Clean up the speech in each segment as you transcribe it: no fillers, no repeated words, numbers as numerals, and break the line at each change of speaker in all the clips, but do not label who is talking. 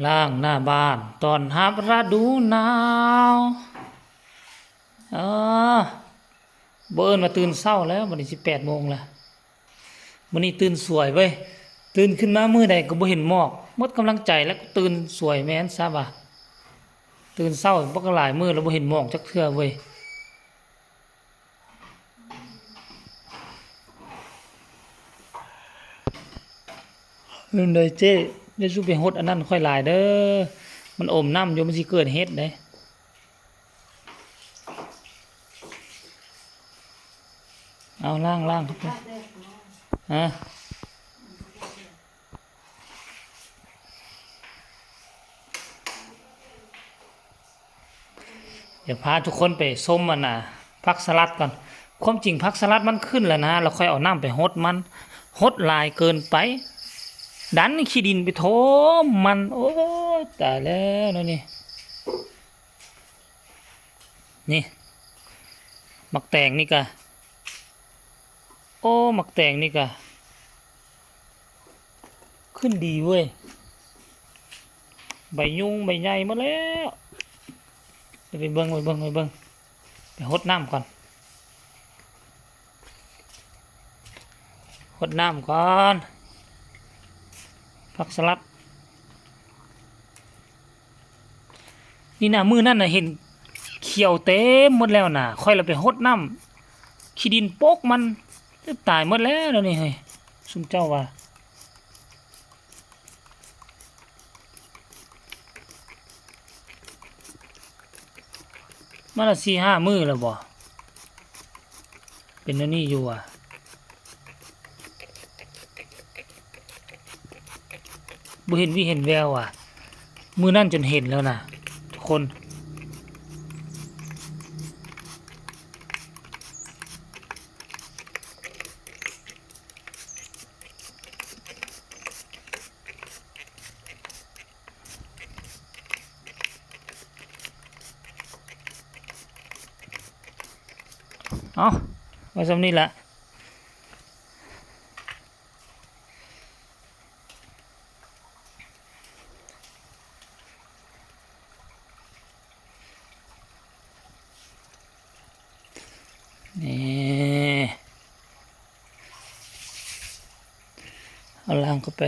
ล้างหน้าบ้านตอนรับฤดูหนาวเออเบิ่นมาตื่นเช้าแล้ววันนี้18 โมงแล้ววันนี้ตื่นสวยเว้ยตื่นขึ้นมามื้อใดก็บ่เห็นหมอกหมดกำลังใจแล้วก็ตื่นสวยแม่นซะบ่ะตื่นเช้าบ่ก็หลายมื้อแล้วบ่เห็นหมอกจักเทื่อเว้ยเรื่องใดเจ้ได้สู้ไปฮดอันนั้นค่อยหลายเด้อมันอมน้ำอยู่มันสิเกิดเฮ็ดเด้เอาล้างครับฮะเดี๋ยวพาทุกคนไปส้มมันน่ะผักสลัดก่อนความจริงผักสลัดมันขึ้นแล้วนะเราค่อยเอาน้ำไปฮดมันฮดหลายเกินไปดันขี้ดินไปโถมมันโอ้ยตายแล้วนี่นี่มักแตงนี่กะโอ้มักแตงนี่กะขึ้นดีเว้ยใบยุงใบใหญ่มาแล้วไปเบิ่งไปฮดน้ำก่อนฮดน้ำก่อนผักสลัดนี่นะมือนั่นน่ะเห็นเขียวเต็มหมดแล้วน่ะค่อยเราไปฮดน้ำขี้ดินโป๊กมันตายหมดแล้วนี่เฮ้ยซุมเจ้าว่ามาละ4-5 มื้อแล้วบ่เป็นอันนี้อยู่อ่ะบ่เห็นวิเห็นแววอ่ะมื้อนั่นจนเห็นแล้วน่ะทุกคนเอาไว้สำนี้แหละนี่เอาล้างเข้าไป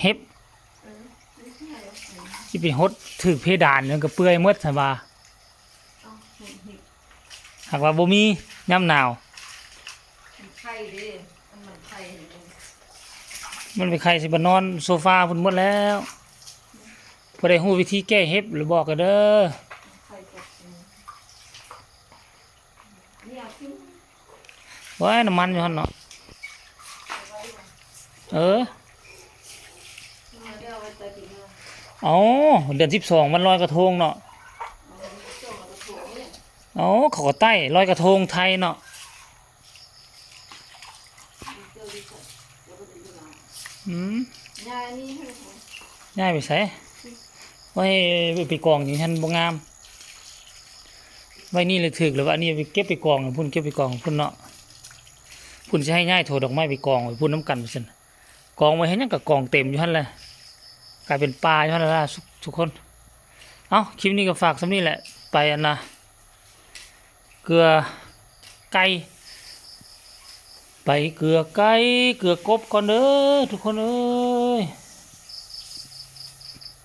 เฮ็บที่เป็นฮดถือเพดานมันก็เปื่อยหมดซะว่าหากว่าบ่มีย่ำหนาวมันไปไข่สิบ่นอนโซฟาพุ่นหมดแล้วพอได้ฮู้วิธีแก้เฮ็บหรือบอกกันเด้อว้ายน้ำมันอยู่หั่นเนาะเอาเดือน12มันลอยกระทงเนาะเอาเขาก็ใต้ลอยกระทงไทยเนาะง่ายไปใส่ไว้ไปกองอย่างฉันบ่งามไว้นี่เลยถึกหรือว่าอันนี้ไปเก็บไปกองพุ่นเก็บไปกองพุ่นเนาะพุ่นจะให้ง่ายโถดอกไม้ไปกองไว้พุ่นน้ำกันไปสิกองไว้ให้ยังกับกองเต็มอยู่หั่นแหละกลายเป็นปลาอยู่หั่นละทุกคนเอาคลิปนี้ก็ฝากสำนี้แหละไปอันนะเกลือไก่ไปเกลือไก่เกลือกบก่อนเด้อทุกคนเอ้ย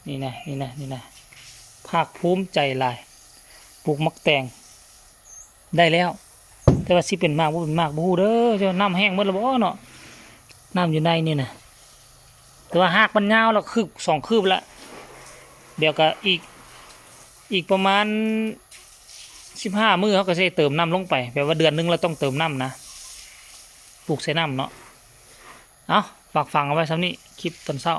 นี่นะภาคภูมิใจหลายปลูกมักแตงได้แล้วแต่ว่าสิเป็นมากบ่เป็นมากบ่ฮู้เด้อเจ้าน้ำแห้งหมดแล้วบ่เนาะน้ำอยู่ในนี่นะแต่ว่าหากมันยาวแล้วคืบ2 คืบละเดี๋ยวก็อีกประมาณ15 มื้อเขาก็จะเติมน้ำลงไปแปลว่าเดือนนึงเราต้องเติมน้ำนะปลูกใส่น้ำเนาะเอาฝากฟังเอาไว้ซ้ำนี้คลิปตอนเช้า